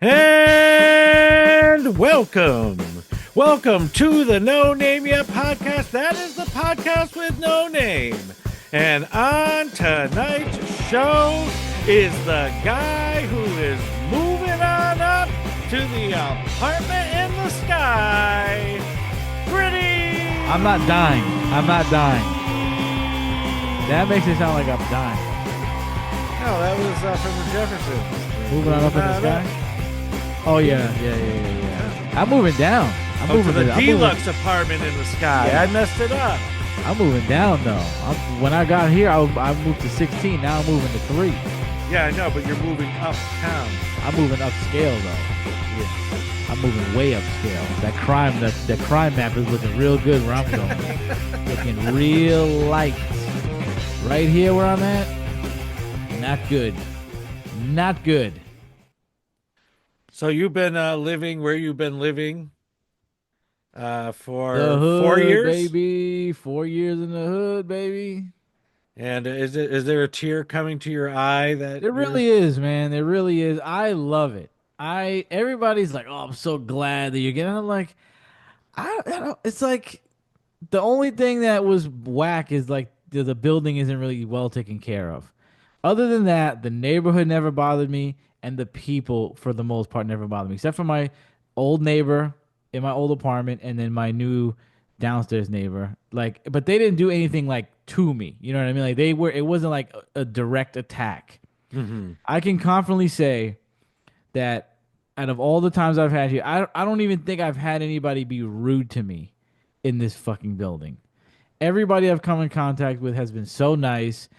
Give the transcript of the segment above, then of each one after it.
And welcome. Welcome to the No Name Yet podcast. That is the podcast with no name. And on tonight's show is the guy who is moving on up to the apartment in the sky, Griddy. I'm not dying. That makes it sound like I'm dying. No, that was from the Jeffersons. Moving on up in the sky? Oh, yeah. I'm moving down. I'm moving to the deluxe apartment in the sky. Yeah. I messed it up. I'm moving down, though. When I got here, I moved to 16. Now I'm moving to 3. Yeah, I know, but you're moving uptown. I'm moving upscale, though. Yeah. I'm moving way upscale. That crime map is looking real good where I'm going. Looking real light. Right here where I'm at, not good. Not good. So you've been living where you've been living for the hood, 4 years, baby. 4 years in the hood, baby. And is there a tear coming to your eye that it really is, man? There really is. I love it. Everybody's like, "Oh, I'm so glad that you're getting." I'm like, I don't. It's like the only thing that was whack is like the building isn't really well taken care of. Other than that, the neighborhood never bothered me. And the people, for the most part, never bothered me, except for my old neighbor in my old apartment, and then my new downstairs neighbor. Like, but they didn't do anything like to me. You know what I mean? Like it wasn't like a direct attack. Mm-hmm. I can confidently say that out of all the times I've had here, I don't even think I've had anybody be rude to me in this fucking building. Everybody I've come in contact with has been so nice,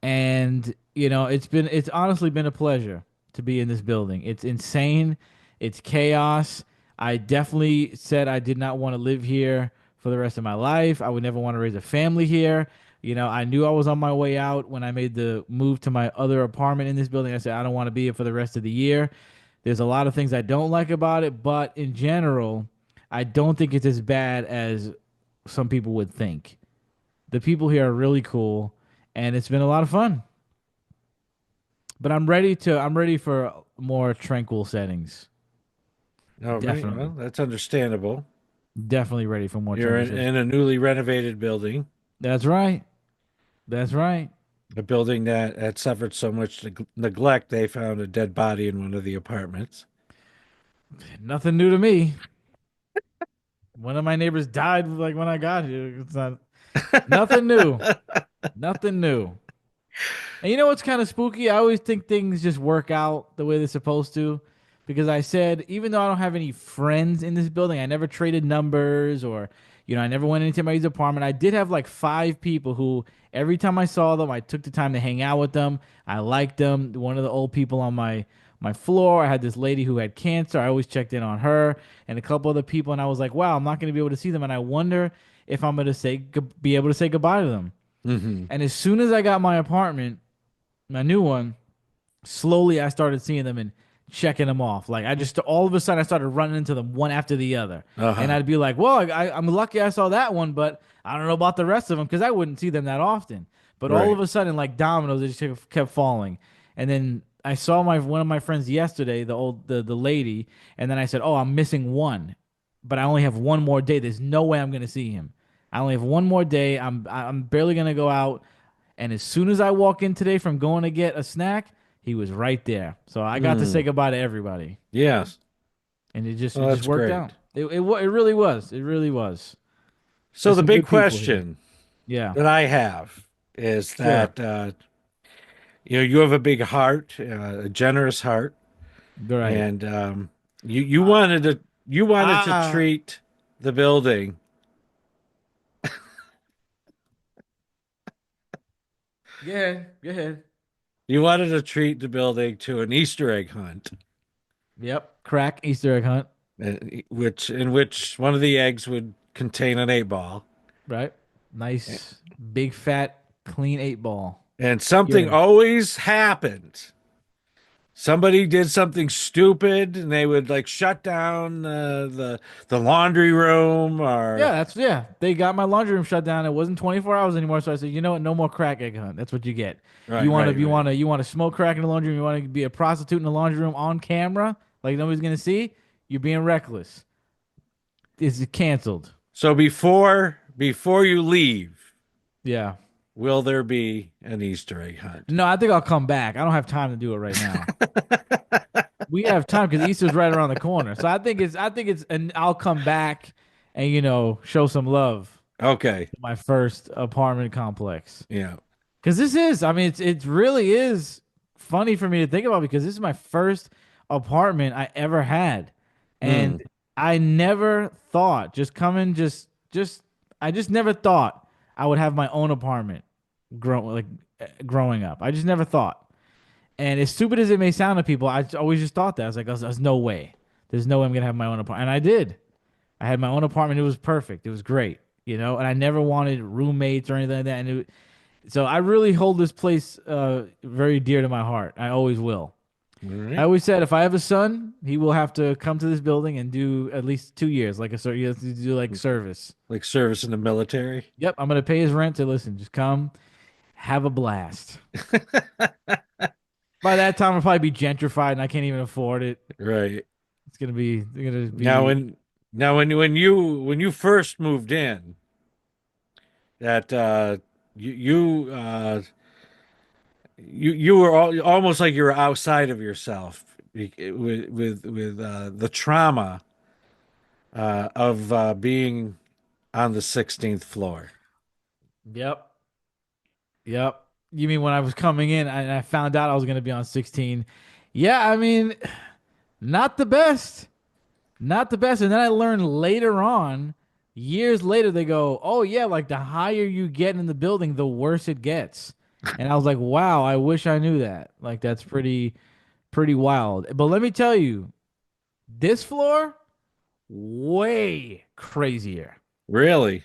and you know, it's honestly been a pleasure to be in this building. It's insane. It's chaos. I definitely said I did not want to live here for the rest of my life. I would never want to raise a family here. You know, I knew I was on my way out when I made the move to my other apartment in this building. I said, I don't want to be here for the rest of the year. There's a lot of things I don't like about it, but in general, I don't think it's as bad as some people would think. The people here are really cool, and it's been a lot of fun. But I'm ready for more tranquil settings. Oh, definitely. Well, that's understandable. Definitely ready for more. You're in a newly renovated building. That's right. That's right. A building that had suffered so much neglect, they found a dead body in one of the apartments. Nothing new to me. One of my neighbors died like when I got here. It's not nothing new. Nothing new. And you know what's kind of spooky? I always think things just work out the way they're supposed to. Because I said, even though I don't have any friends in this building, I never traded numbers or, you know, I never went into anybody's apartment. I did have like 5 people who, every time I saw them, I took the time to hang out with them. I liked them. One of the old people on my floor, I had this lady who had cancer. I always checked in on her and a couple other people. And I was like, wow, I'm not going to be able to see them. And I wonder if I'm going to be able to say goodbye to them. Mm-hmm. And as soon as I got my apartment, my new one, slowly I started seeing them and checking them off. Like all of a sudden I started running into them one after the other. Uh-huh. And I'd be like, well, I'm lucky I saw that one, but I don't know about the rest of them because I wouldn't see them that often. But all of a sudden, like dominoes, it just kept falling. And then I saw one of my friends yesterday, the lady, and then I said, oh, I'm missing one, but I only have one more day. There's no way I'm going to see him. I only have one more day. I'm barely going to go out. And as soon as I walk in today from going to get a snack, he was right there. So I got to say goodbye to everybody. Yes. And it just worked out. It really was. It really was. So the big question that I have is that you have a big heart, a generous heart. Right. And you wanted to treat the building. Yeah, go ahead. You wanted to treat the building to an Easter egg hunt. Yep, crack Easter egg hunt. In which one of the eggs would contain an 8-ball. Right. Nice, big, fat, clean 8-ball. And something always happened. Somebody did something stupid, and they would like shut down the laundry room, or they got my laundry room shut down. It wasn't 24 hours anymore, so I said, you know what, no more crack egg hunt. That's what you get. Right, you want to smoke crack in the laundry room. You want to be a prostitute in the laundry room on camera. like nobody's gonna see, you're being reckless. It's canceled. So before you leave, Yeah. will there be an Easter egg hunt? No, I think I'll come back. I don't have time to do it right now. We have time because Easter's right around the corner. So and I'll come back and show some love Okay. to my first apartment complex. Yeah. Because I mean, it really is funny for me to think about because this is my first apartment I ever had, Mm. and I never thought I just never thought I would have my own apartment, growing up. I just never thought. And as stupid as it may sound to people, I always just thought that. I was like, there's no way. There's no way I'm gonna have my own apartment. And I did. I had my own apartment. It was perfect. It was great, And I never wanted roommates or anything like that. So I really hold this place very dear to my heart. I always will. All I right. always said if I have a son, he will have to come to this building and do at least 2 years, you have to do like service. Like service in the military. Yep, I'm gonna pay his rent to listen. Just come, have a blast. By that time, I'll probably be gentrified and I can't even afford it. Right. Now Be. when now when you first moved in, that you were almost like you were outside of yourself with the trauma of being on the 16th floor. Yep. Yep. You mean when I was coming in and I found out I was gonna be on 16? Yeah, I mean, not the best. Not the best. And then I learned later on, years later, they go, oh, yeah, like the higher you get in the building, the worse it gets. And I was like, wow, I wish I knew that. Like, that's pretty wild. But let me tell you, this floor, way crazier. Really?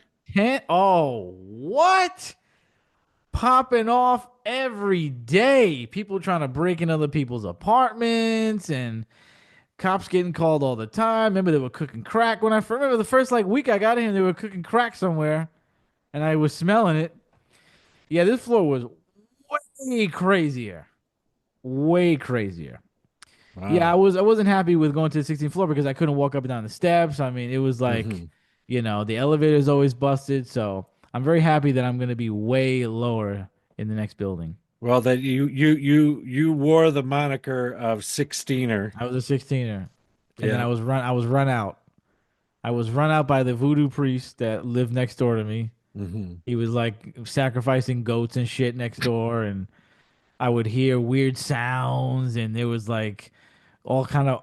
Oh, what? Popping off every day. People trying to break into other people's apartments and cops getting called all the time. Remember they were cooking crack when I remember the first like week I got in, they were cooking crack somewhere, and I was smelling it. Yeah, this floor was way crazier, way crazier. Yeah, I Wow. wasn't happy with going to the 16th floor because I couldn't walk up and down the steps. I mean, it was like, Hmm. the elevator's always busted. So I'm very happy that I'm gonna be way lower in the next building. Well, that you wore the moniker of 16er. I was a 16er, and then Yeah. I was run out. I was run out by the voodoo priest that lived next door to me. Hmm. He was like sacrificing goats and shit next door, and I would hear weird sounds, and there was like all kind of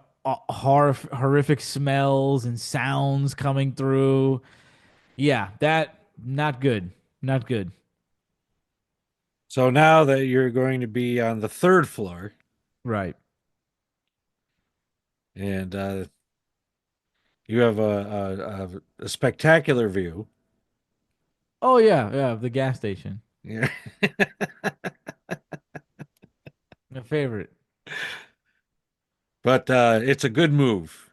horrific smells and sounds coming through. Yeah, that not good, not good. So now that you're going to be on the third floor, Right. and you have a spectacular view. Oh yeah, yeah, the gas station, Yeah. my favorite. But it's a good move.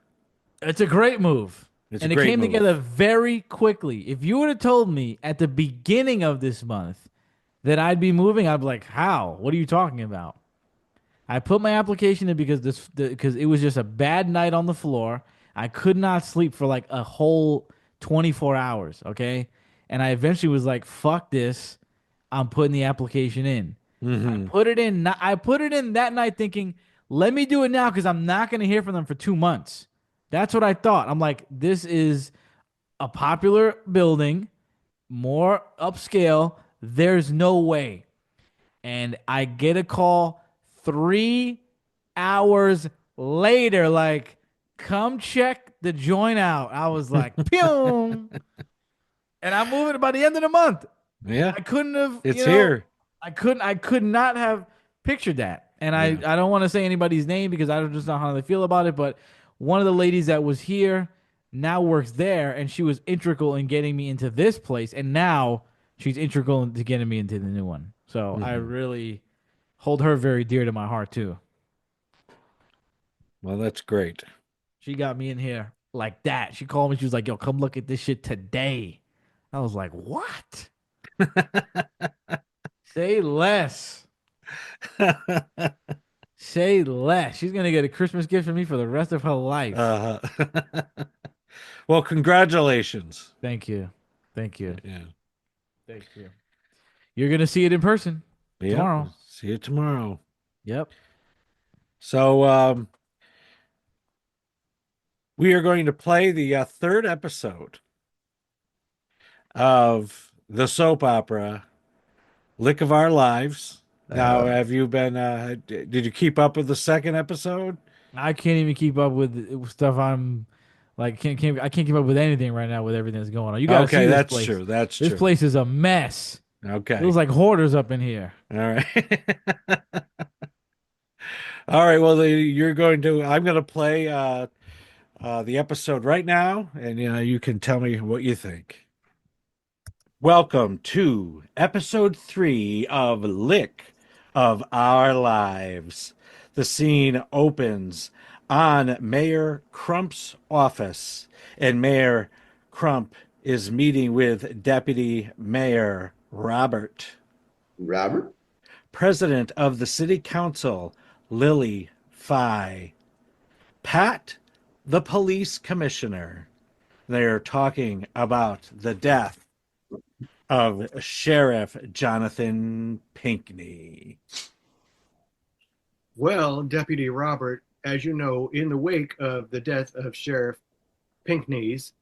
It's a great move. It's a And it great came together move. very quickly. If you would have told me at the beginning of this month that I'd be moving, I'd be like, "How? What are you talking about?" I put my application in because it was just a bad night on the floor. I could not sleep for like a whole 24 hours, okay? And I eventually was like, "Fuck this. I'm putting the application in." Hmm. I put it in that night thinking, "Let me do it now cuz I'm not going to hear from them for 2 months." That's what I thought. I'm like, "This is a popular building, more upscale. There's no way." And I get a call 3 hours later, like, come check the joint out. I was like, pew. And I'm moving it by the end of the month. Yeah, I couldn't have, it's here. I could not have pictured that. And Yeah. I don't want to say anybody's name because I don't just know how they feel about it. But one of the ladies that was here now works there, and she was integral in getting me into this place. And now she's integral into getting me into the new one. So I Hmm. really hold her very dear to my heart too. Well, that's great. She got me in here like that. She called me. She was like, "Yo, come look at this shit today." I was like, "What? Say less. Say less. She's gonna get a Christmas gift from me for the rest of her life. Uh, well, congratulations. Thank you. Thank you. Yeah. Thank you. You're gonna see it in person Yep. tomorrow. See you tomorrow. Yep. So we are going to play the third episode of the soap opera Lick of Our Lives. Now, have you been? Did you keep up with the second episode? I can't even keep up with stuff. I'm like I can't keep up with anything right now with everything that's going on. You got to see Okay, this that's place. true. That's This true. place is a mess. Okay. It was like hoarders up in here. All right. All right. Well, you're going to. I'm going to play the episode right now, and you can tell me what you think. Welcome to episode 3 of Lick of Our Lives. The scene opens on Mayor Crump's office, and Mayor Crump is meeting with Deputy Mayor Robert. Robert? President of the City Council, Lilly Fye. Pat, the police commissioner. They're talking about the death of Sheriff Jonathan Pinckney. Well, Deputy Robert, as you know, in the wake of the death of Sheriff Pinckney's,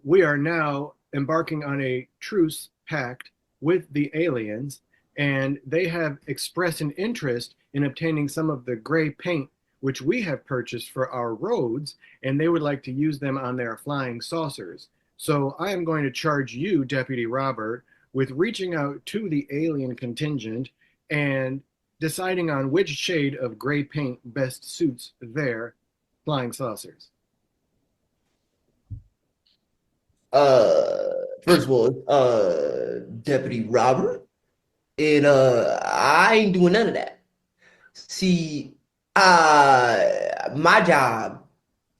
we are now embarking on a truce pact with the aliens, and they have expressed an interest in obtaining some of the gray paint which we have purchased for our roads, and they would like to use them on their flying saucers. So I am going to charge you, Deputy Robert, with reaching out to the alien contingent and deciding on which shade of gray paint best suits their flying saucers. First of all, Deputy Robert, and I ain't doing none of that. See, my job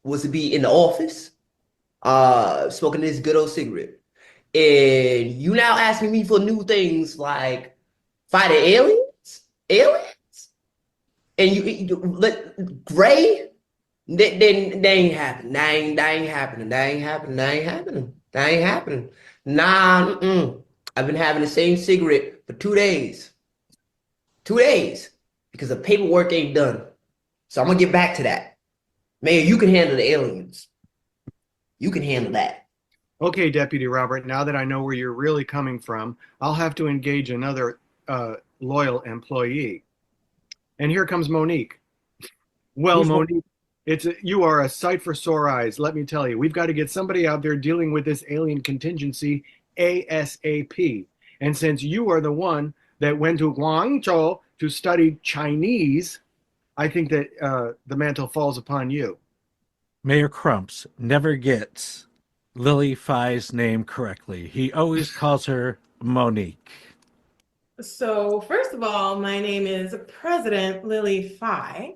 was to be in the office, smoking this good old cigarette. And you now asking me for new things like fighting aliens? And you let gray? They ain't happening. That ain't happening. Nah, I've been having the same cigarette for 2 days. 2 days. Because the paperwork ain't done. So I'm gonna get back to that. Mayor, you can handle the aliens. You can handle that. Okay, Deputy Robert, now that I know where you're really coming from, I'll have to engage another loyal employee. And here comes Monique. Well, Monique, you are a sight for sore eyes, let me tell you. We've got to get somebody out there dealing with this alien contingency ASAP. And since you are the one that went to Guangzhou to study Chinese, I think that the mantle falls upon you. Mayor Crumps never gets Lilly Fye's name correctly. He always calls her Monique. So, first of all, my name is President Lilly Fye.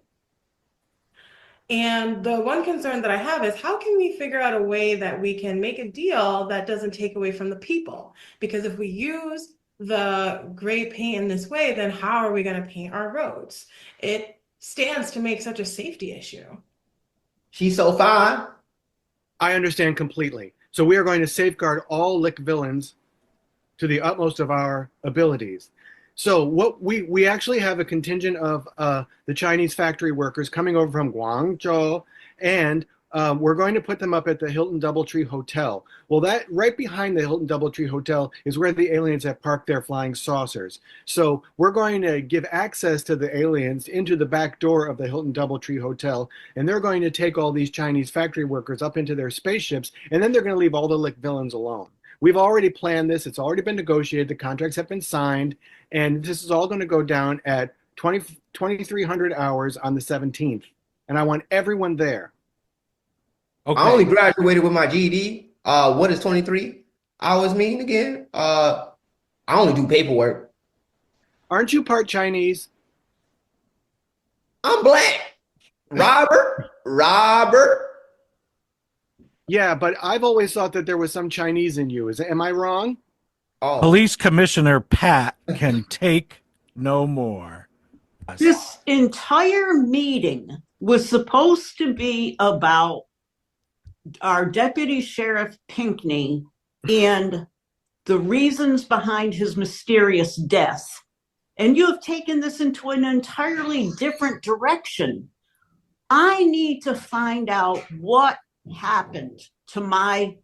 And the one concern that I have is how can we figure out a way that we can make a deal that doesn't take away from the people? Because if we use the gray paint in this way, then how are we going to paint our roads? It stands to make such a safety issue. She's so fine. I understand completely. So we are going to safeguard all Lick villains to the utmost of our abilities. So what we actually have a contingent of the Chinese factory workers coming over from Guangzhou, and we're going to put them up at the Hilton Doubletree Hotel. Well, that right behind the Hilton Doubletree Hotel is where the aliens have parked their flying saucers. So we're going to give access to the aliens into the back door of the Hilton Doubletree Hotel, and they're going to take all these Chinese factory workers up into their spaceships, and then they're going to leave all the Lick villains alone. We've already planned this. It's already been negotiated. The contracts have been signed, and this is all going to go down at 2300 hours on the 17th, and I want everyone there. Okay. I only graduated with my GED. What does 23 hours mean again? I only do paperwork. Aren't you part Chinese? I'm black. Robert. Yeah, but I've always thought that there was some Chinese in you. Am I wrong? Oh. Police Commissioner Pat can take no more. This entire meeting was supposed to be about our Deputy Sheriff Pinckney and the reasons behind his mysterious death. And you have taken this into an entirely different direction. I need to find out what happened to my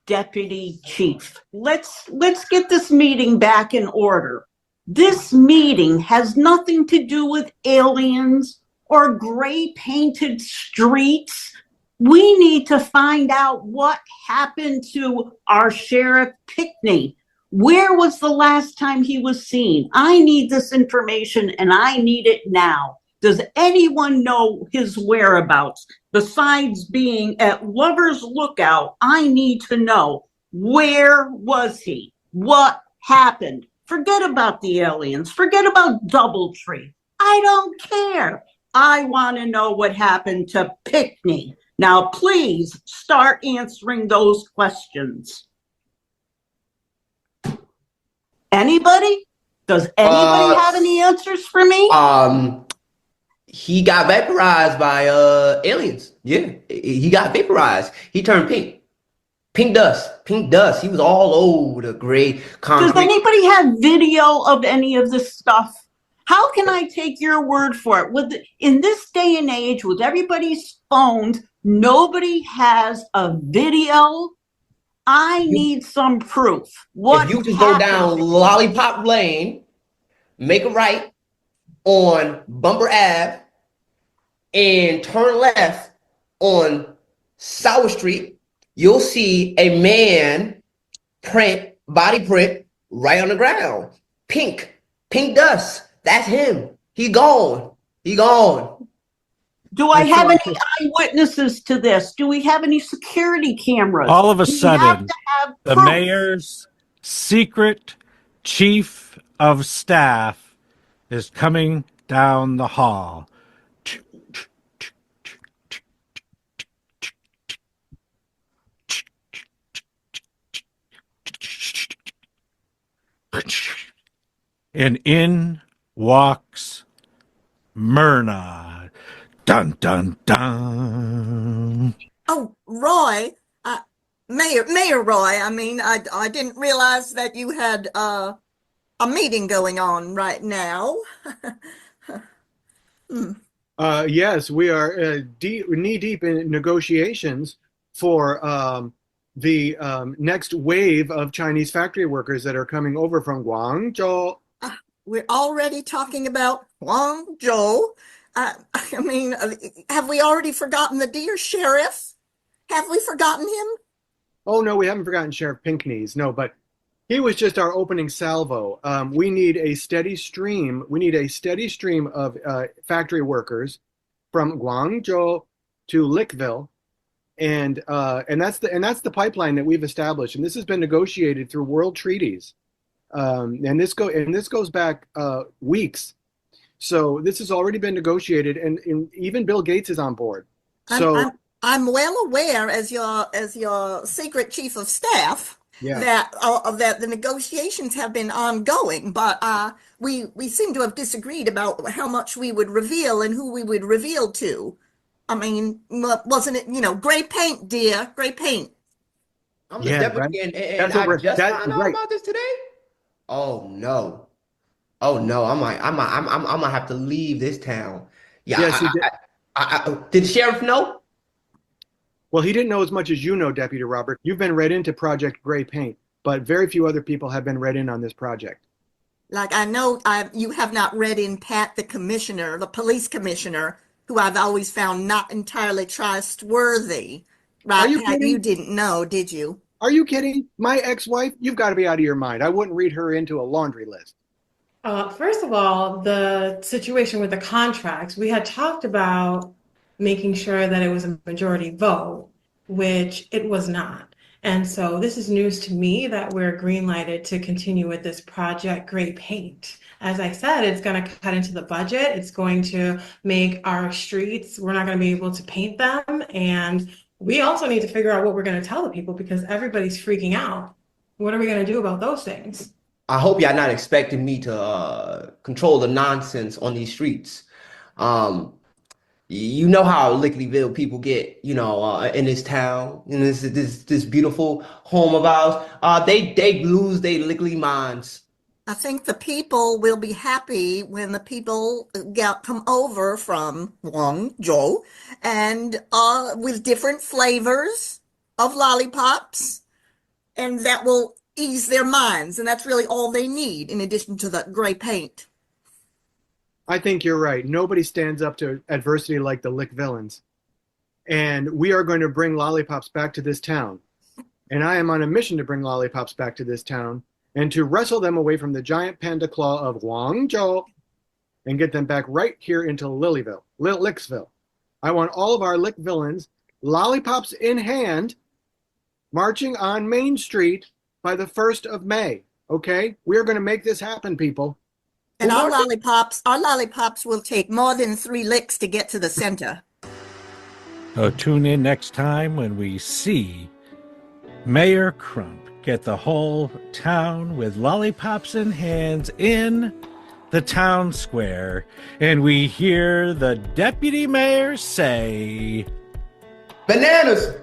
deputy chief. Let's get this meeting back in order. This meeting has nothing to do with aliens or gray painted streets. We need to find out what happened to our Sheriff Pinckney. Where was the last time he was seen? I need this information and I need it now. Does anyone know his whereabouts? Besides being at Lover's Lookout, I need to know, where was he? What happened? Forget about the aliens. Forget about Doubletree. I don't care. I want to know what happened to Pinckney. Now, please start answering those questions. Anybody? Does anybody have any answers for me? He got vaporized by aliens. Yeah, he got vaporized. He turned pink. Pink dust. Pink dust. He was all over the gray concrete. Does anybody have video of any of this stuff? How can I take your word for it? In this day and age, with everybody's phones, nobody has a video. I need some proof. What if you just go down Lollipop Lane, make a right on Bumper Ave, and turn left on Sour Street, you'll see a man body print right on the ground. Pink dust. That's him. He gone. Do I have any eyewitnesses to this? Do we have any security cameras? All of a sudden, the mayor's secret chief of staff is coming down the hall. And in walks Merna. Dun, dun, dun. Oh, Roy, Mayor Roy, I didn't realize that you had a meeting going on right now. Yes, we are knee-deep in negotiations for the next wave of Chinese factory workers that are coming over from Guangzhou. We're already talking about Guangzhou. Have we already forgotten the dear sheriff? Have we forgotten him? Oh, no, we haven't forgotten Sheriff Pinckney's. No, but he was just our opening salvo. We need a steady stream. We need a steady stream of factory workers from Guangzhou to Lickville. And that's the pipeline that we've established. And this has been negotiated through world treaties. And this goes back weeks. So this has already been negotiated, and even Bill Gates is on board. So I'm well aware, as your secret chief of staff, that the negotiations have been ongoing, but we seem to have disagreed about how much we would reveal and who we would reveal to. Wasn't it, gray paint, dear, gray paint? I'm the deputy, and I just found out about this today. Oh no. I'm gonna have to leave this town. Yeah, did the sheriff know? Well, he didn't know as much as you know, Deputy Robert. You've been read into Project Gray Paint, but very few other people have been read in on this project. Like, I know you have not read in Pat, the commissioner, the police commissioner, who I've always found not entirely trustworthy. Right, Pat, kidding? You didn't know, did you? Are you kidding? My ex-wife? You've got to be out of your mind. I wouldn't read her into a laundry list. First of all, the situation with the contracts, we had talked about making sure that it was a majority vote, which it was not. And so this is news to me that we're green-lighted to continue with this Project Gray Paint. As I said, it's going to cut into the budget. It's going to make our streets, we're not going to be able to paint them. And we also need to figure out what we're going to tell the people because everybody's freaking out. What are we going to do about those things? I hope y'all not expecting me to control the nonsense on these streets. Um, you know how Lickleyville people get, in this town, in this beautiful home of ours. They lose their Lickley minds. I think the people will be happy when the people come over from Guangzhou and with different flavors of lollipops, and that will ease their minds. And that's really all they need in addition to the gray paint. I think you're right. Nobody stands up to adversity like the Lick villains. And we are going to bring lollipops back to this town. And I am on a mission to bring lollipops back to this town and to wrestle them away from the giant panda claw of Guangzhou and get them back right here into Licksville. I want all of our Lick villains, lollipops in hand, marching on Main Street by the 1st of May. Okay? We are going to make this happen, people. And our lollipops will take more than 3 licks to get to the center. So tune in next time when we see Mayor Crump get the whole town with lollipops in hands in the town square, and we hear the deputy mayor say, Bananas!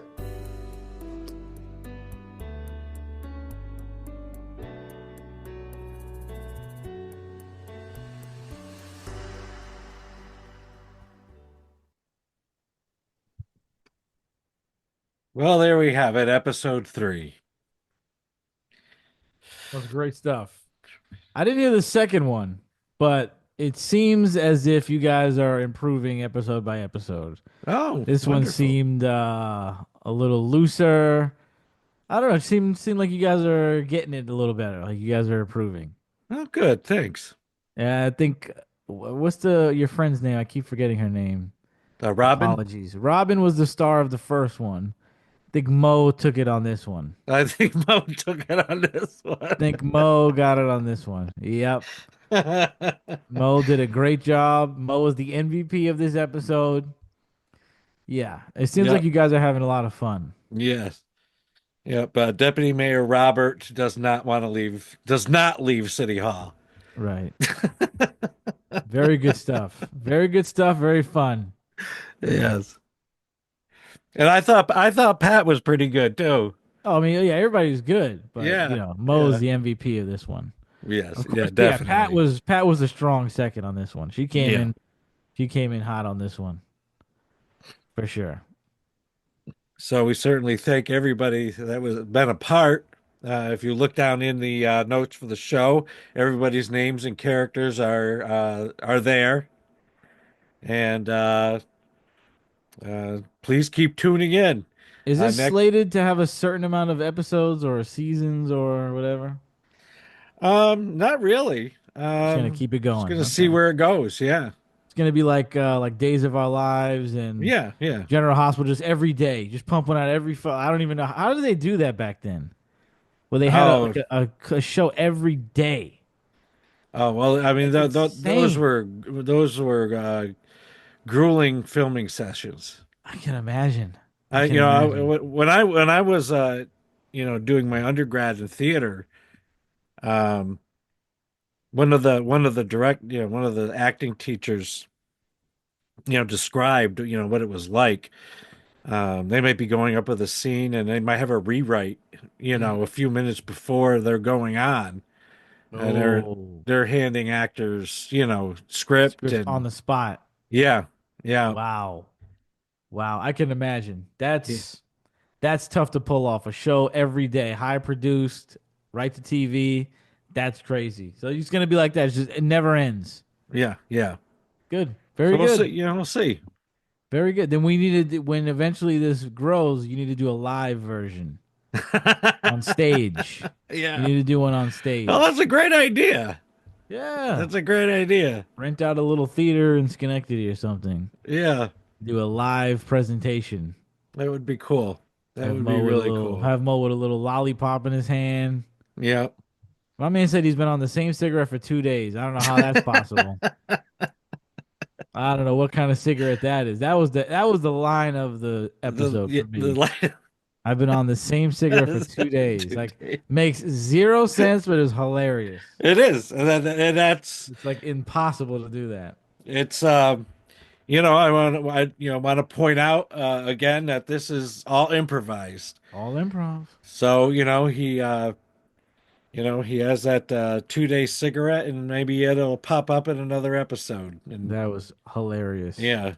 Well, there we have it, episode 3. That was great stuff. I didn't hear the second one, but it seems as if you guys are improving episode by episode. Oh, This one wonderful. seemed a little looser. I don't know. It seemed like you guys are getting it a little better. Like you guys are improving. Oh, good, thanks. Yeah, I think. What's your friend's name? I keep forgetting her name. Robin? Apologies. Robin was the star of the first one. I think Mo took it on this one. I think Mo took it on this one. I think Mo got it on this one. Yep. Mo did a great job. Mo was the MVP of this episode. Yeah. It seems Yep. like you guys are having a lot of fun. Yes. Yep. Deputy Mayor Robert does not leave City Hall. Right. Very good stuff. Very good stuff. Very fun. Yes. And I thought Pat was pretty good too. Oh, I mean, yeah, everybody's good, but Yeah. Mo's the MVP of this one. Yes. Of course, Yeah, definitely. Pat was a strong second on this one. She came Yeah. in hot on this one. For sure. So we certainly thank everybody that was been a part. If you look down in the notes for the show, everybody's names and characters are there. And please keep tuning in. Is this next- slated to have a certain amount of episodes or seasons or whatever? Not really. Just gonna keep it going. Just gonna Okay. see where it goes. Yeah. It's gonna be like Days of Our Lives and Yeah. General Hospital, just every day, just pumping out every. I don't even know how did they do that back then, where they had a show every day. Oh well, I mean That's those insane. were grueling filming sessions. I can imagine. When I was doing my undergrad in theater, one of the acting teachers, described what it was like. They might be going up with a scene and they might have a rewrite, a few minutes before they're going on. And they're handing actors, script and on the spot. Yeah. Wow. I can imagine. That's tough to pull off. A show every day, high produced, right to TV. That's crazy. So it's gonna be like that. It never ends. Yeah. Good. Very So good. We'll see. Very good. Then we need to, when eventually this grows, you need to do a live version on stage. Yeah. You need to do one on stage. Oh, that's a great idea. Yeah. That's a great idea. Rent out a little theater in Schenectady or something. Yeah. Do a live presentation. That would be cool. That Have would Mo be with a really little- cool. Have Mo with a little lollipop in his hand. Yeah. My man said he's been on the same cigarette for 2 days. I don't know how that's possible. I don't know what kind of cigarette that is. That was the line of the episode for me. I've been on the same cigarette for 2 days. 2 Like, days. makes zero sense, but it's hilarious. It is, and that's It's like impossible to do that. it's. I want to point out again that this is all improvised. All improv. So he has that 2 day cigarette, and maybe it'll pop up in another episode. And That was hilarious. yeah.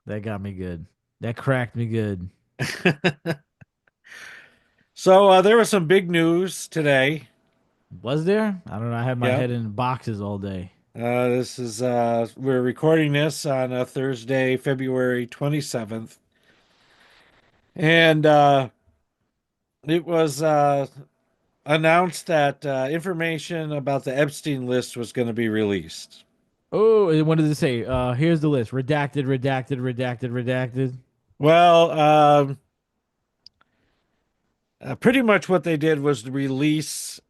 That got me good. That cracked me good. So there was some big news today. Was there? I don't know. I had my Yeah. head in boxes all day. This is we're recording this on Thursday, February 27th, and it was announced that information about the Epstein list was going to be released. Oh, and what does it say? Here's the list. Redacted, redacted, redacted, redacted. Well, pretty much what they did was release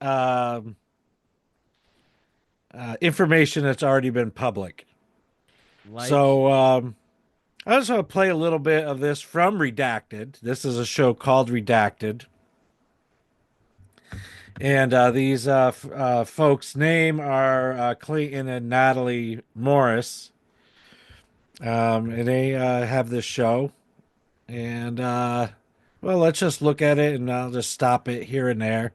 information that's already been public. So I just want to play a little bit of this from Redacted. This is a show called Redacted. And these folks' name are Clayton and Natalie Morris. And they have this show. And, well, let's just look at it, and I'll just stop it here and there.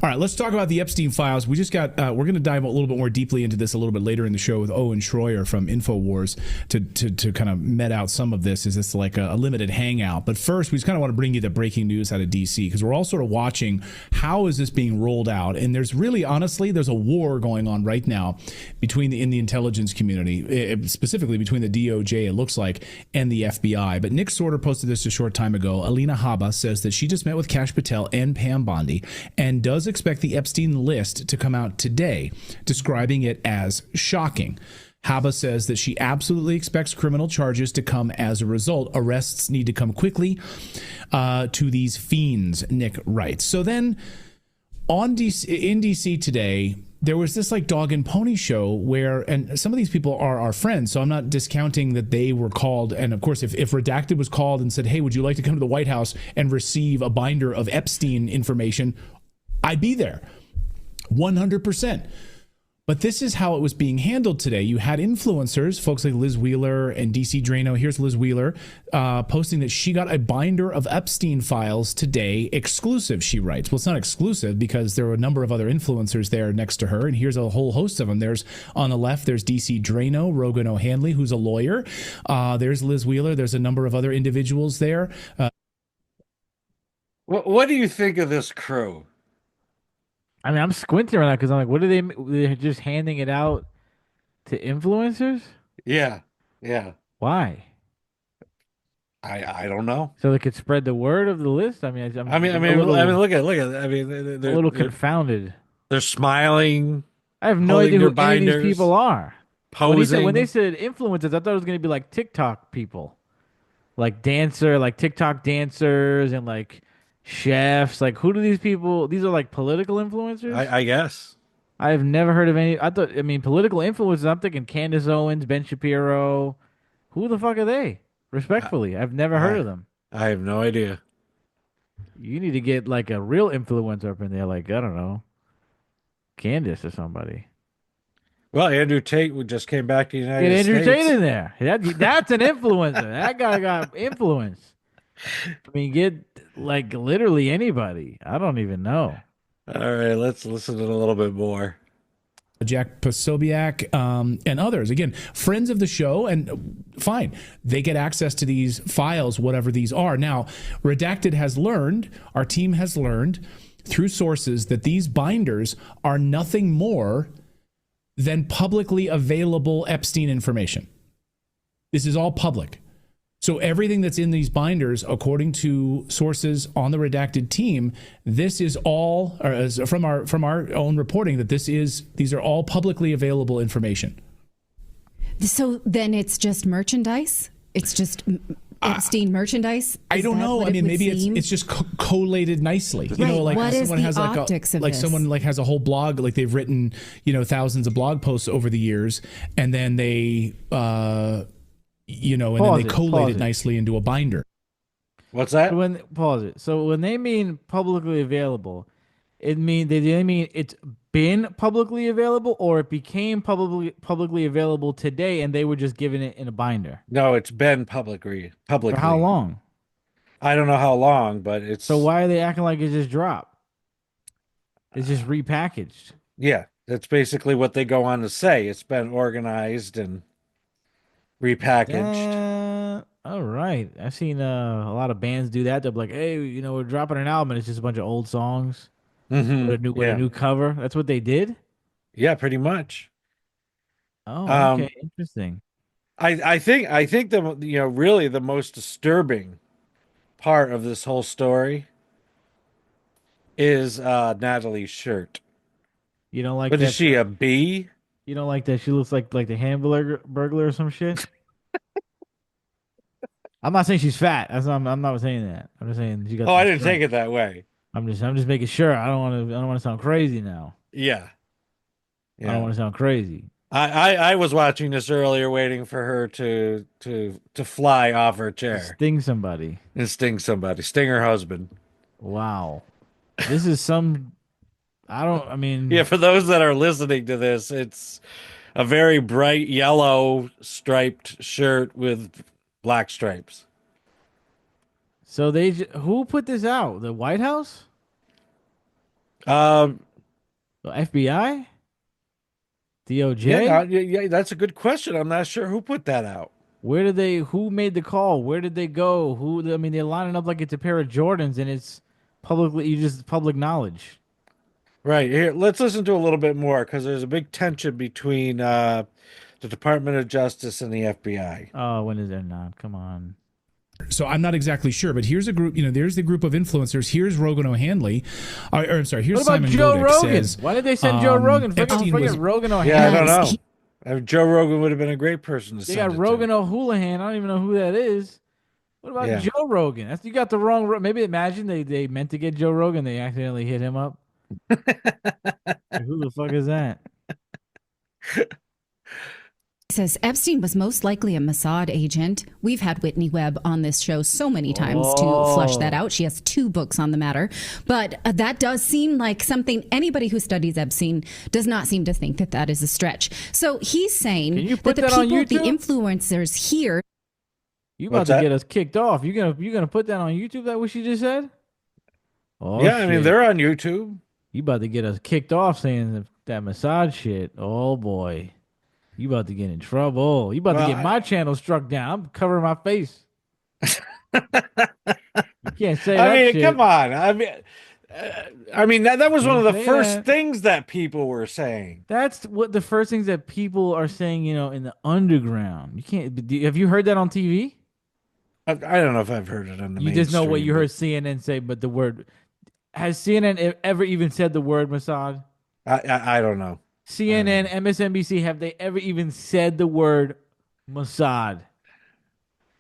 All right, let's talk about the Epstein Files. We just got, we're going to dive a little bit more deeply into this a little bit later in the show with Owen Schroyer from InfoWars to kind of met out some of this. Is this like a limited hangout? But first, we just kind of want to bring you the breaking news out of D.C. because we're all sort of watching how is this being rolled out. And there's really, honestly, there's a war going on right now in the intelligence community, specifically between the DOJ, it looks like, and the FBI. But Nick Sorter posted this a short time ago. Alina Habba says that she just met with Kash Patel and Pam Bondi and does expect the Epstein list to come out today, describing it as shocking. Habba says that she absolutely expects criminal charges to come as a result. Arrests need to come quickly to these fiends, Nick writes. So then in DC today, there was this like dog and pony show where, and some of these people are our friends, so I'm not discounting that they were called. And of course, if Redacted was called and said, hey, would you like to come to the White House and receive a binder of Epstein information? I'd be there 100%. But this is how it was being handled today. You had influencers, folks like Liz Wheeler and DC Drano. Here's Liz Wheeler posting that she got a binder of Epstein files today, exclusive, she writes. Well, it's not exclusive because there were a number of other influencers there next to her, and here's a whole host of them. There's, on the left, there's DC Drano, Rogan O'Hanley, who's a lawyer. There's Liz Wheeler. There's a number of other individuals there. What do you think of this crew? I mean, I'm squinting right now because I'm like, what are they're just handing it out to influencers? Yeah. Why? I don't know. So they could spread the word of the list? I mean, I mean, look at. I mean, a little confounded. They're smiling. I have no idea who any binders, of these people are. Posing. When they said influencers, I thought it was going to be like TikTok people, like TikTok dancers, and like chefs. Like, who do these people? These are like political influencers. I guess. I have never heard of any. Political influencers. I'm thinking Candace Owens, Ben Shapiro. Who the fuck are they? Respectfully, I've never heard of them. I have no idea. You need to get like a real influencer up in there, like, I don't know, Candace or somebody. Well, Andrew Tate just came back to the United States. Get Andrew Tate in there. That's an influencer. That guy got influence. I mean, get like literally anybody. I don't even know. All right, let's listen to a little bit more. Jack Posobiec, and others. Again, friends of the show, and fine, they get access to these files, whatever these are. Now, Redacted has learned, our team has learned through sources that these binders are nothing more than publicly available Epstein information. This is all public. So everything that's in these binders, according to sources on the Redacted team, this is all from our own reporting that these are all publicly available information. So then it's just merchandise? It's just Epstein merchandise? I don't know. I mean, maybe it's just collated nicely. You know, like what someone has someone like has a whole blog, like they've written, thousands of blog posts over the years, and then they then they collate it nicely into a binder. What's So that? when pause it. So when they mean publicly available, they mean it's been publicly available, or it became publicly available today, and they were just giving it in a binder. No, it's been For how publicly. long? I don't know how long, but So it's why are they acting like it just dropped? It's just repackaged. yeah, that's basically what they go on to say. It's been organized and repackaged. All right. I've seen a lot of bands do that. They'll be like, "Hey, we're dropping an album, and it's just a bunch of old songs with a Yeah. new cover." That's what they did. Yeah, pretty much. Oh, okay, Um, interesting. I think the really the most disturbing part of this whole story is Natalie's shirt. You don't like But is that? she a bee? You don't like that? She looks like the Hamburger burglar or some shit. I'm not saying she's fat. I'm not saying that. I'm just saying she got. Oh, I some didn't take strength. it that way. I'm just making sure. I don't want to sound crazy now. Yeah. I don't Yeah. want to sound crazy. I was watching this earlier, waiting for her to fly off her To chair sting somebody. and sting somebody, sting her husband. Wow. This is some. I don't. I Yeah, mean. for those that are listening to this, it's a very bright yellow striped shirt with black stripes. So who put this out? The White House? Um, The FBI? yeah, DOJ? yeah, that's a good question. I'm not sure who put that out. Who made the call? Where did they go? I mean, they're lining up like it's a pair of Jordans and it's public knowledge. Right here, let's listen to a little bit more because there's a big tension between the Department of Justice and the FBI. Oh, when is there not? Come on. So I'm not exactly sure, but here's a group. There's the group of influencers. Here's Rogan O'Hanley. Or I'm sorry. Here's What about Simon Joe Godek Rogan? says, Why did they send Joe Rogan? Epstein Forget was- Rogan Yeah, I O'Hanlon. don't know. Joe Rogan would have been a great person to They send got it Rogan to. O'Houlihan. I don't even know who that is. What about Yeah. Joe Rogan? You got the wrong. Maybe imagine they meant to get Joe Rogan. They accidentally hit him up. Like, who the fuck is that? Says Epstein was most likely a Mossad agent. We've had Whitney Webb on this show so many times to flush that out. She has 2 books on the matter. But that does seem like something anybody who studies Epstein does not seem to think that is a stretch. So he's saying Can you that put the that on people, the YouTube? influencers here. You about What's to that? get us kicked off? You gonna put that on YouTube? That what she just said? Oh, Yeah, I mean shit. they're on YouTube. You about to get us kicked off saying that massage shit. Oh boy. You about to get in trouble. You about Well, to get my channel struck down. I'm covering my face. You can't say that I mean, shit. come on. I mean that was one of the Can't say first that. things that people were saying. That's what the first things that people are saying, in the underground. You can't. Have you heard that on TV? I don't know if I've heard it on the You just know what you mainstream, heard CNN say, but the word has CNN ever even said the word Mossad? but I don't know. CNN, MSNBC, have they ever even said the word Mossad?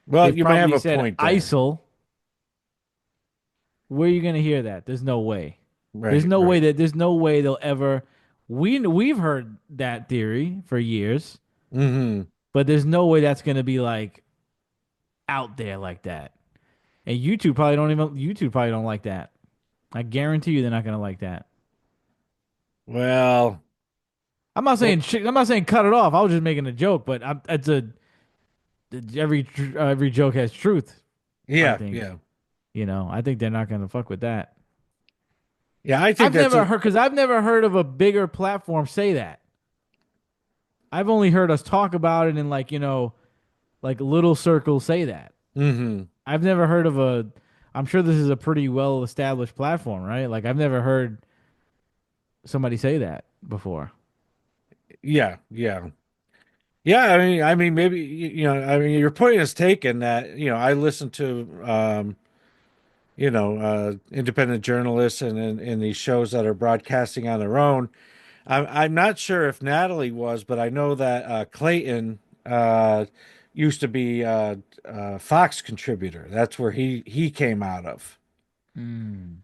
Well, They've you might have probably a said point there. ISIL. Where are you gonna hear that? There's no way. Right, There's no right. way they'll ever. We've heard that theory for years, Mm-hmm. but there's no way that's gonna be like out there like that. And YouTube probably don't like that. I guarantee you they're not gonna like that. Well, I'm not saying cut it off. I was just making a joke, but every joke has truth. yeah, think. yeah, I think they're not gonna fuck with that. yeah. I think that's I've never heard of a bigger platform say that. I've only heard us talk about it in like little circles say that. Mm-hmm. I've never heard of I'm sure this is a pretty well established platform, right? Like I've never heard somebody say that before. Yeah, yeah, yeah. I mean, maybe I mean, your point is taken. That I listen to independent journalists and in these shows that are broadcasting on their own. I'm not sure if Natalie was, but I know that Clayton used to be a Fox contributor. That's where he came out of. Um,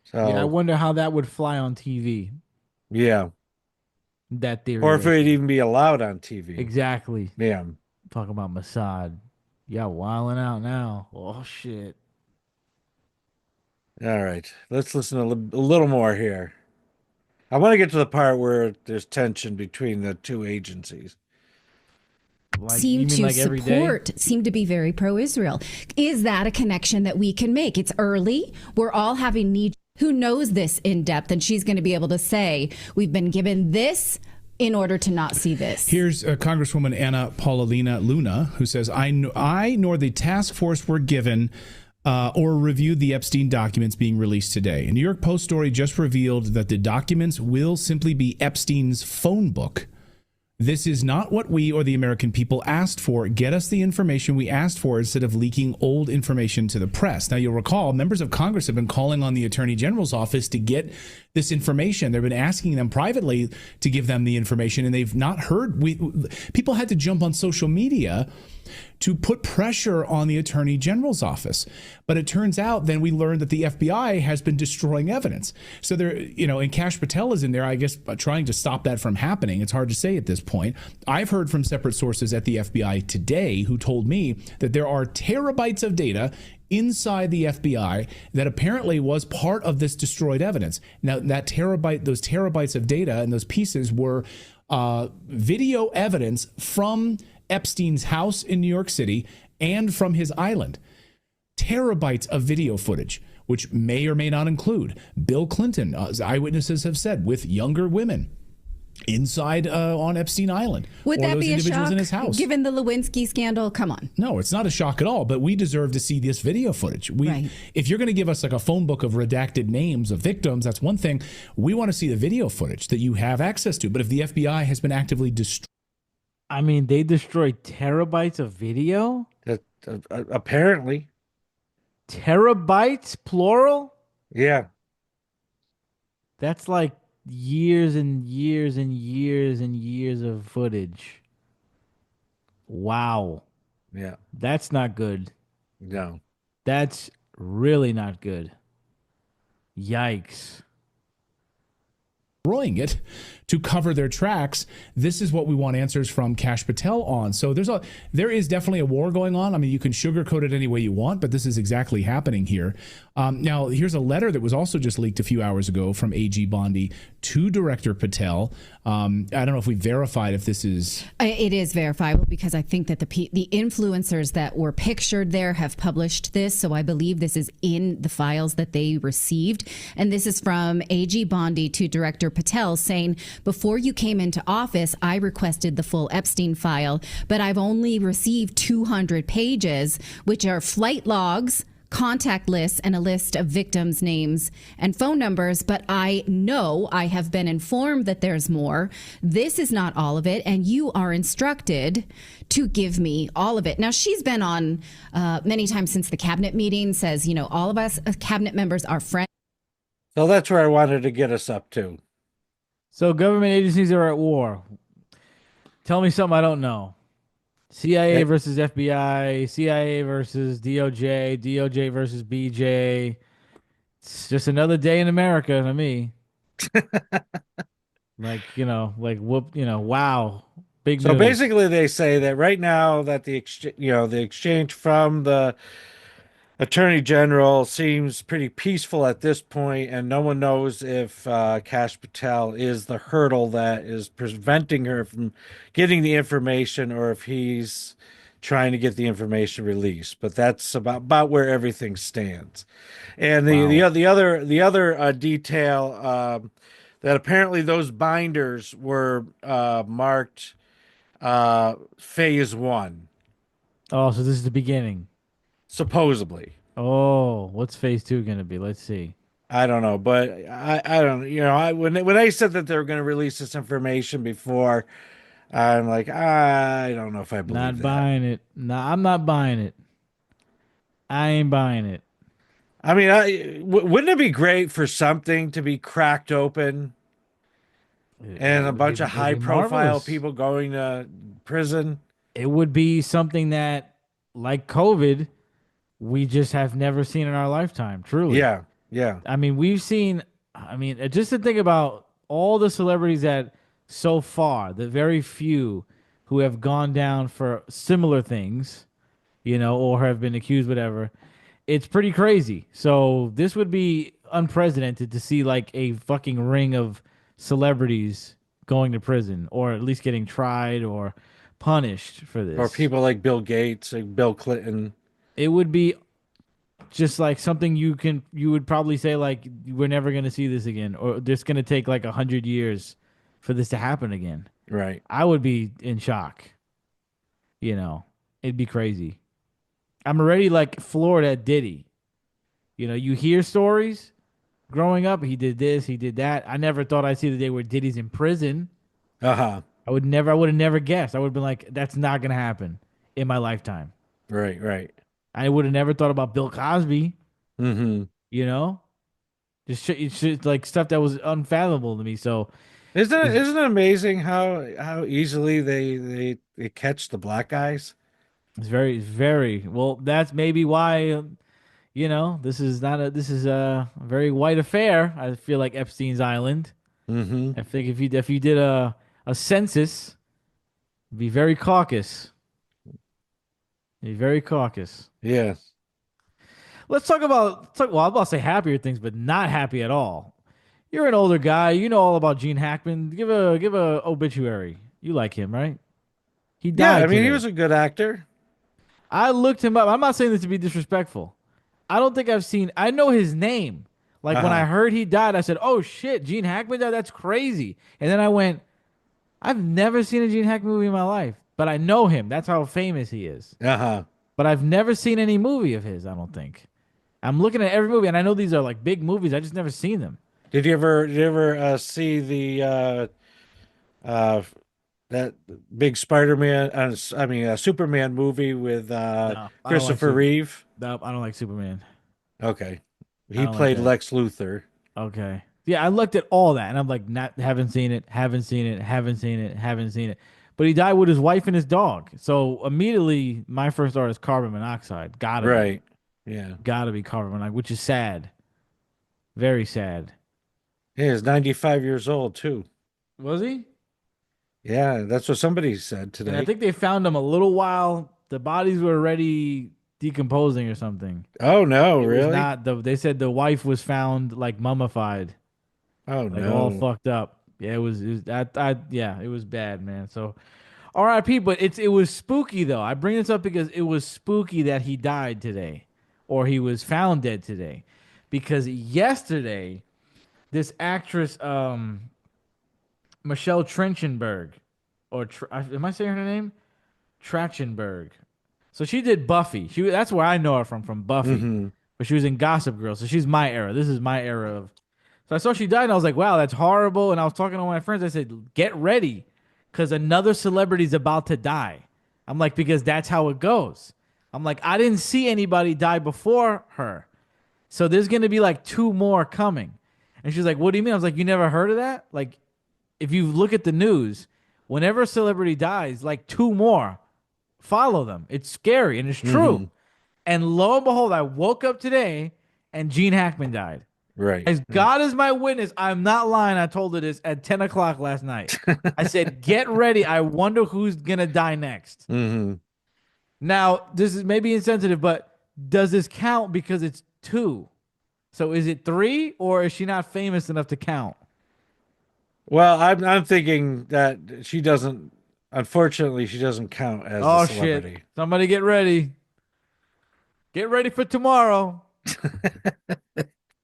so Yeah, I wonder how that would fly on TV. yeah, That theory. or if right it'd there. even be allowed on TV. Exactly. Yeah. Talk about Mossad. Yeah, wilding out now. Oh shit. All right, let's listen a little more here. I want to get to the part where there's tension between the two agencies. Like, seem you mean to like every day? seem to be very pro-Israel. Is that a connection that we can make? It's early. We're all having need. Who knows this in depth? And she's going to be able to say, we've been given this in order to not see this. Here's Congresswoman Anna Paulina Luna, who says, I nor the task force were given or reviewed the Epstein documents being released today. A New York Post story just revealed that the documents will simply be Epstein's phone book. This is not what we or the American people asked for. Get us the information we asked for instead of leaking old information to the press. Now, you'll recall members of Congress have been calling on the Attorney General's office to get this information. They've been asking them privately to give them the information, and they've not heard. People had to jump on social media to put pressure on the Attorney General's office. But it turns out then we learned that the FBI has been destroying evidence. So there, and Kash Patel is in there, I guess, trying to stop that from happening. It's hard to say at this point. I've heard from separate sources at the FBI today who told me that there are terabytes of data inside the FBI that apparently was part of this destroyed evidence. Now, those terabytes of data and those pieces were video evidence from Epstein's house in New York City and from his island. Terabytes of video footage, which may or may not include Bill Clinton, as eyewitnesses have said, with younger women inside on Epstein Island. Would or that those be a individuals shock, in his house. given the Lewinsky scandal? Come on. No, it's not a shock at all, but we deserve to see this video footage. Right. If you're going to give us like a phone book of redacted names of victims, that's one thing. We want to see the video footage that you have access to. But if the FBI has been actively destroying, I mean, they destroyed terabytes of video? Apparently. Terabytes, plural? Yeah. That's like years and years and years and years of footage. Wow. Yeah. That's not good. No. That's really not good. Yikes. it to cover their tracks. This is what we want answers from Kash Patel on. So there is definitely a war going on. I mean, you can sugarcoat it any way you want, but this is exactly happening here. Now, here's a letter that was also just leaked a few hours ago from AG Bondi to Director Patel. I don't know if we verified if this is... It is verifiable because I think that the influencers that were pictured there have published this. So I believe this is in the files that they received. And this is from AG Bondi to Director Patel saying, before you came into office, I requested the full Epstein file, but I've only received 200 pages, which are flight logs, contact lists, and a list of victims' names and phone numbers. But I know I have been informed that there's more. This is not all of it, and you are instructed to give me all of it. Now, she's been on many times since the cabinet meeting, says, all of us cabinet members are friends. So that's where I wanted to get us up to. So government agencies are at war. Tell me something I don't know. CIA versus FBI, CIA versus DOJ, DOJ versus BJ. It's just another day in America to me. Wow. Big So news. basically they say that right now that the exchange from the Attorney General seems pretty peaceful at this point, and no one knows if Kash Patel is the hurdle that is preventing her from getting the information, or if he's trying to get the information released. But that's about where everything stands. And the other detail that apparently those binders were marked phase 1. Oh, so this is the beginning. Supposedly. Oh, what's phase 2 going to be? Let's see. I don't know, but I don't. When they said that they were going to release this information before, I'm like, I don't know if I believe Not that. buying it. No, I'm not buying it. I ain't buying it. I mean, wouldn't it be great for something to be cracked open and a bunch of high-profile people going to prison? It would be something that, like COVID, we just have never seen in our lifetime, truly. Yeah. I mean, just to think about all the celebrities that so far, the very few who have gone down for similar things, or have been accused, whatever. It's pretty crazy. So this would be unprecedented to see like a fucking ring of celebrities going to prison, or at least getting tried or punished for this. Or people like Bill Gates, like Bill Clinton. It would be just like something you would probably say like we're never gonna see this again, or it's gonna take like 100 years for this to happen again. Right. I would be in shock. It'd be crazy. I'm already like floored at Diddy. You hear stories growing up. He did this, he did that. I never thought I'd see the day where Diddy's in prison. Uh-huh. I would have never guessed. I would have been like, that's not gonna happen in my lifetime. Right. I would have never thought about Bill Cosby. Mm-hmm. Just shit, like stuff that was unfathomable to me. So Isn't it amazing how easily they catch the black guys? it's very, very well. That's maybe why this is a very white affair. I feel like Epstein's Island. Mm-hmm. I think if you did a census, it'd be very caucus. It'd be very caucus. Yeah. Let's talk about well, I'm about to say happier things, but not happy at all. You're an older guy. You know all about Gene Hackman. Give a obituary. You like him, right? He died. Yeah, I mean, today. he was a good actor. I looked him up. I'm not saying this to be disrespectful. I don't think I know his name. Like when I heard he died, I said, "Oh shit, Gene Hackman died. That's crazy." And then I went, "I've never seen a Gene Hackman movie in my life, but I know him. That's how famous he is." But I've never seen any movie of his. I don't think. I'm looking at every movie, and I know these are like big movies. I just never seen them. Did you ever see the that big Spider-Man? Superman movie with Christopher Reeve? No, I don't like Superman. Okay, he played Lex Luthor. Okay, yeah, I looked at all that, and I'm like, haven't seen it. But he died with his wife and his dog. So immediately, my first thought is carbon monoxide. Gotta Right. Yeah. Gotta be carbon monoxide, which is sad. Very sad. He is 95 years old too. Was he? Yeah, that's what somebody said today. And I think they found him a little while. The bodies were already decomposing or something. Oh no, It really? was not they said the wife was found like mummified. Oh like no. all fucked up. Yeah, it was it was bad, man. So R.I.P. But it was spooky though. I bring this up because it was spooky that he died today, or he was found dead today, because yesterday, this actress, Michelle Trachtenberg, am I saying her name? Trachtenberg. So she did Buffy. That's where I know her from Buffy. Mm-hmm. But she was in Gossip Girl. So she's my era. This is my era of. So I saw she died, and I was like, wow, that's horrible. And I was talking to one of my friends. I said, get ready, because another celebrity's about to die. I'm like, because that's how it goes. I'm like, I didn't see anybody die before her. So there's going to be like 2 more coming. And she's like, what do you mean? I was like, you never heard of that? Like, if you look at the news, whenever a celebrity dies, like 2 more follow them. It's scary, and it's true. Mm-hmm. And lo and behold, I woke up today and Gene Hackman died. Right. As God is my witness, I'm not lying. I told her this at 10 o'clock last night. I said, get ready. I wonder who's going to die next. Mm-hmm. Now, this is maybe insensitive, but does this count because it's 2? So is it 3, or is she not famous enough to count? Well, I'm thinking that she doesn't. Unfortunately, she doesn't count as a celebrity. Shit! Somebody get ready. Get ready for tomorrow.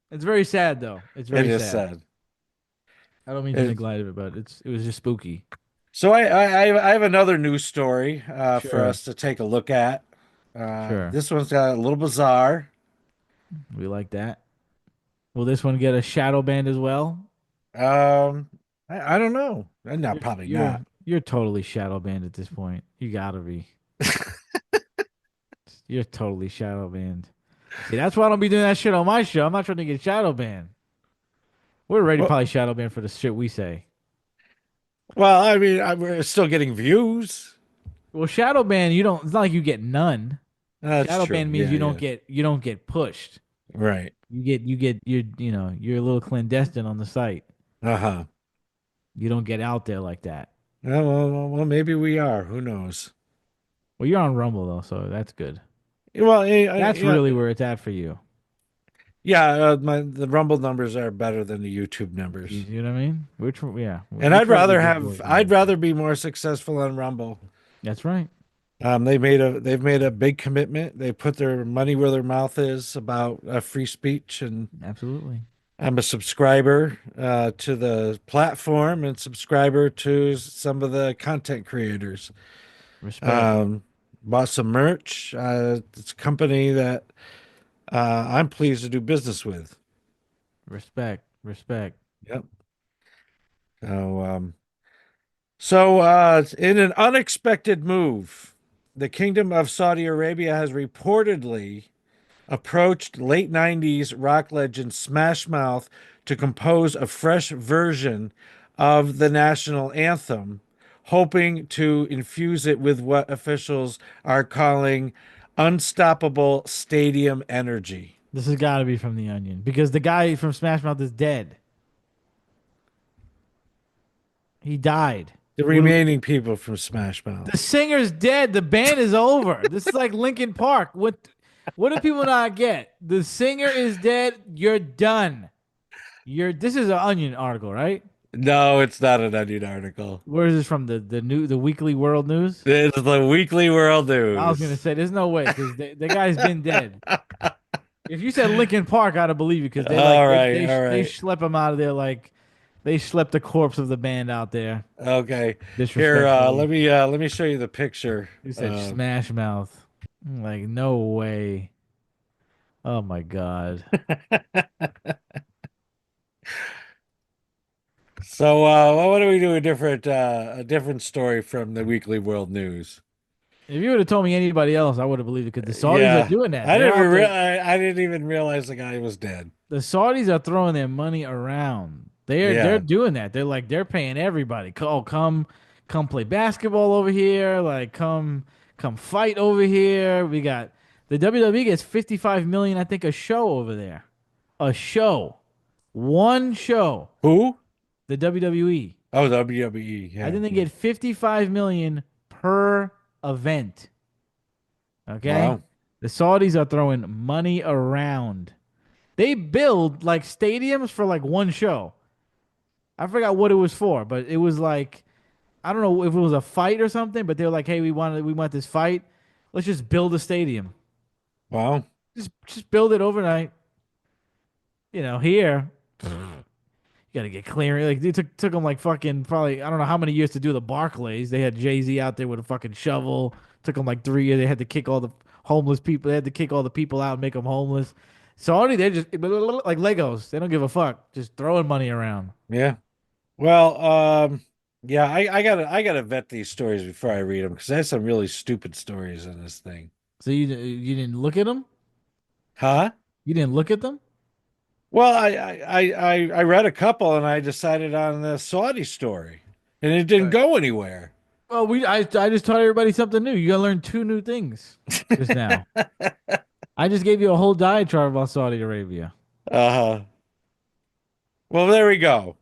It's very sad, though. It's very It is sad. I don't mean to neglect it, but it was just spooky. So I have another news story for us to take a look at. Sure. This one's got a little bizarre. We like that. Will this one get a shadow band as well? I don't know. No, probably not. You're totally shadow banned at this point. You gotta be. You're totally shadow banned. See, that's why I don't be doing that shit on my show. I'm not trying to get shadow banned. We're already probably shadow banned for the shit we say. Well, I mean, we're still getting views. Well, shadow ban, you don't. It's not like you get none. That's shadow true. ban means you don't get pushed. Right. You're a little clandestine on the site. Uh-huh. You don't get out there like that. Well, maybe we are. Who knows? Well, you're on Rumble though, so that's good. Well, That's yeah, really where it's at for you. yeah. The Rumble numbers are better than the YouTube numbers, You know what I mean? Yeah. and We try to be good boys on I'd this. rather be more successful on Rumble. That's right. They've made a big commitment. They put their money where their mouth is about free speech, and Absolutely. I'm a subscriber to the platform and subscriber to some of the content creators. Respect. Bought some merch. It's a company that I'm pleased to do business with. Respect. Yep. So, in an unexpected move, the Kingdom of Saudi Arabia has reportedly approached late 90s rock legend Smash Mouth to compose a fresh version of the national anthem, hoping to infuse it with what officials are calling unstoppable stadium energy. This has got to be from The Onion because the guy from Smash Mouth is dead. He died. The remaining people from Smash Mouth. The singer's dead. The band is over. This is like Linkin Park. What do people not get? The singer is dead. You're done. This is an Onion article, right? No, it's not an Onion article. Where is this from? The Weekly World News? It's the Weekly World News. I was gonna say there's no way because the guy's been dead. If you said Linkin Park, I'd believe you because they schlep him out of there like they schlepped the corpse of the band out there. Okay, here let me show you the picture. You said Smash Mouth. Like no way. Oh my god. So, what do we do? A different story from the Weekly World News. If you would have told me anybody else, I would have believed it because the Saudis are doing that. I didn't even realize the guy was dead. The Saudis are throwing their money around. They're doing that. They're paying everybody. Oh, come play basketball over here. Like come fight over here. We got the WWE gets $55 million, I think, a show over there. A show. One show. Who? The WWE. Oh, WWE. Yeah. I think they get $55 million per event. Okay? Wow. The Saudis are throwing money around. They build like stadiums for like one show. I forgot what it was for, but it was like I don't know if it was a fight or something, but they were like, "Hey, we want this fight. Let's just build a stadium." Wow. Just build it overnight. You know, here you got to get clearing. Like it took them like fucking probably I don't know how many years to do the Barclays. They had Jay-Z out there with a fucking shovel. Took them like 3 years. They had to kick all the homeless people. They had to kick all the people out and make them homeless. Saudi, they're just like Legos. They don't give a fuck. Just throwing money around. Yeah. Well, yeah, I gotta vet these stories before I read them because there's some really stupid stories in this thing. So you didn't look at them? Huh? You didn't look at them? Well, I read a couple and I decided on the Saudi story, and it didn't go anywhere. Well, I just taught everybody something new. You gotta learn 2 new things just now. I just gave you a whole diatribe about Saudi Arabia. Uh-huh. Well, there we go.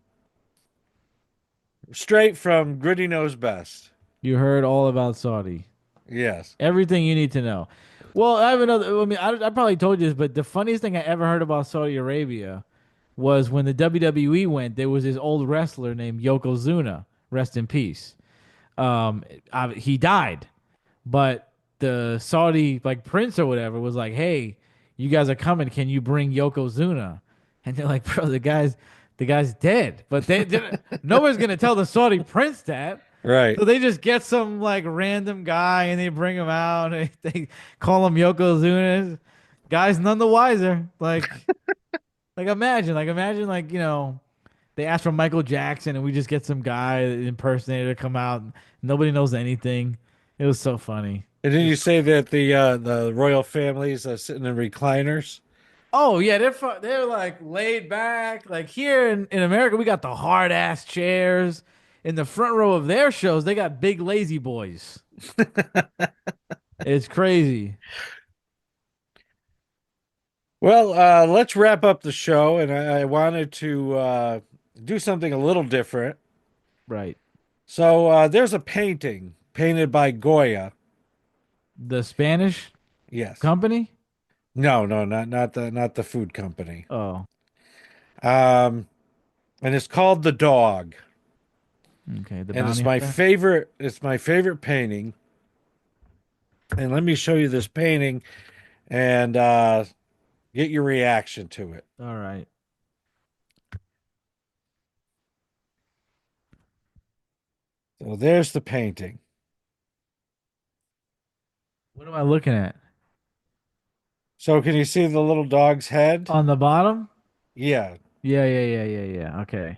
Straight from Griddy Knows Best. You heard all about Saudi. Yes. Everything you need to know. Well, I have another. I mean, I probably told you this, but the funniest thing I ever heard about Saudi Arabia was when the WWE went. There was this old wrestler named Yokozuna. Rest in peace. He died, but the Saudi like prince or whatever was like, "Hey, you guys are coming. Can you bring Yokozuna?" And they're like, "Bro, the guy's dead." But nobody's gonna tell the Saudi prince that. Right. So they just get some like random guy and they bring him out and they call him Yokozuna. Guy's none the wiser. Like imagine like, you know, they ask for Michael Jackson and we just get some guy impersonator to come out and nobody knows anything. It was so funny. And then you say that the royal families are sitting in recliners? Oh yeah, they're like laid back. Like here in America, we got the hard ass chairs. In the front row of their shows, they got big lazy boys. It's crazy. Well, let's wrap up the show, and I wanted to do something a little different. Right. So there's a painting painted by Goya. The Spanish? Yes. Company? No, not the food company. Oh, Um, and it's called The Dog. okay. The And it's bounty my hunter. favorite. It's my favorite painting. And let me show you this painting and get your reaction to it. All right. So there's the painting. What am I looking at? So can you see the little dog's head? On the bottom? Yeah. Yeah. Okay.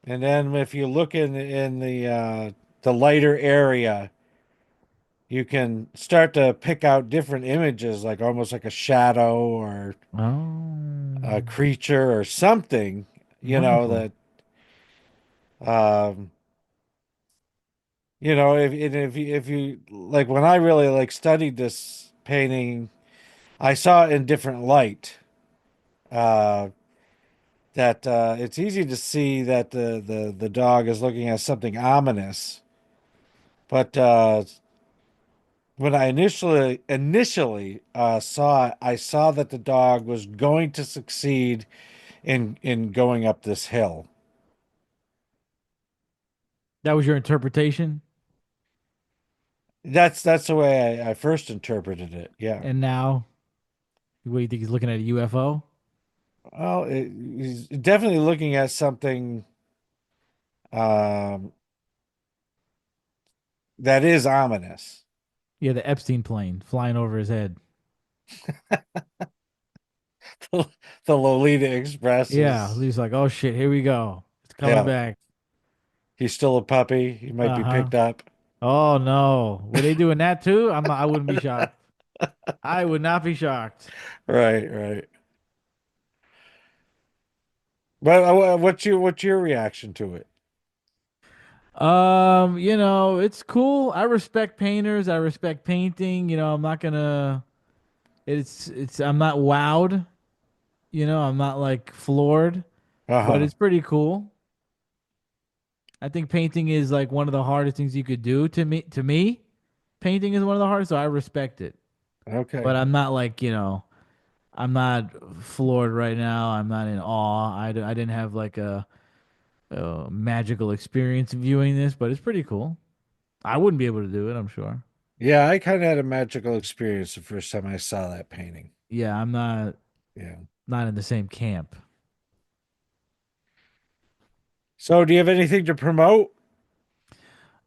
And then if you look in the lighter area, you can start to pick out different images, like almost like a shadow or a Oh, creature or something, wonderful. um, if you like when I really like studied this painting, I saw it in different light. Uh, that it's easy to see that the dog is looking at something ominous, but when I initially saw it, I saw that the dog was going to succeed in going up this hill. That was your interpretation, That's the way I first interpreted it. Yeah. and now, what do you think he's looking at a UFO? Well, he's definitely looking at something um, that is ominous. Yeah, the Epstein plane flying over his head. The Lolita Express Yeah, is, he's like, oh shit, here we go. It's coming yeah, back. he's still a puppy. He might be Uh-huh. picked up. Oh no. Were they doing that too? I wouldn't be shocked. I would not be shocked. Right, right. But what's your reaction to it? It's cool. I respect painters. I respect painting. I'm not gonna I'm not wowed. I'm not like floored, but Uh-huh. it's pretty cool. I think painting is like one of the hardest things you could do to me. Painting is one of the hardest, so I respect it. Okay. But I'm not like, I'm not floored right now. I'm not in awe. I didn't have like a magical experience viewing this, but it's pretty cool. I wouldn't be able to do it, I'm sure. Yeah, I kind of had a magical experience the first time I saw that painting. Yeah, I'm Yeah. not in the same camp. So, do you have anything to promote?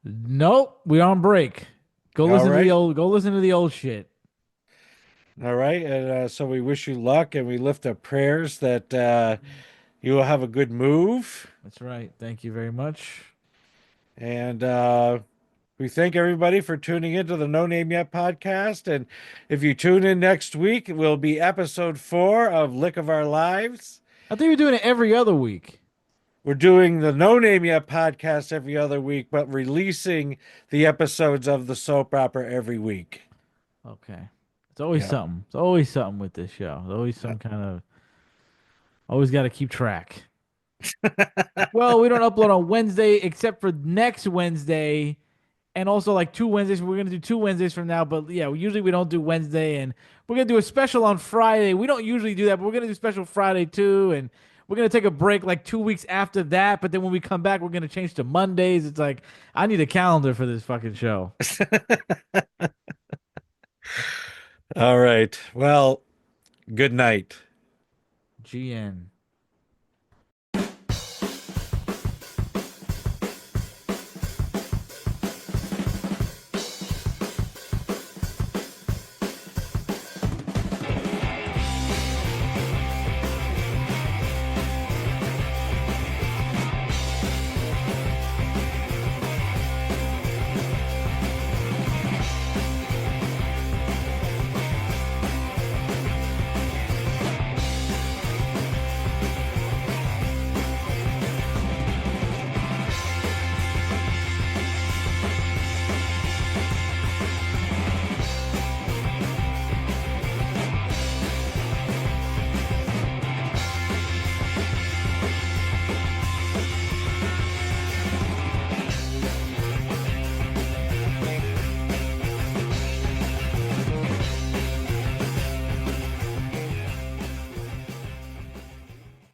Nope, we're on break. All right. Go listen to the old shit. All right. And so we wish you luck and we lift up prayers that you will have a good move. That's right. Thank you very much. And we thank everybody for tuning into the No Name Yet podcast. And if you tune in next week, it will be episode 4 of Lick of Our Lives. I think we're doing it every other week. We're doing the No Name Yet podcast every other week, but releasing the episodes of the soap opera every week. Okay. It's always Yeah. something. It's always something with this show. There's always some kind of always got to keep track. Well, we don't upload on Wednesday except for next Wednesday and also like 2 Wednesdays. We're going to do 2 Wednesdays from now, but yeah, usually we don't do Wednesday and we're going to do a special on Friday. We don't usually do that, but we're going to do special Friday too and we're going to take a break like 2 weeks after that, but then when we come back, we're going to change to Mondays. It's like I need a calendar for this fucking show. All right. Well, good night. GN.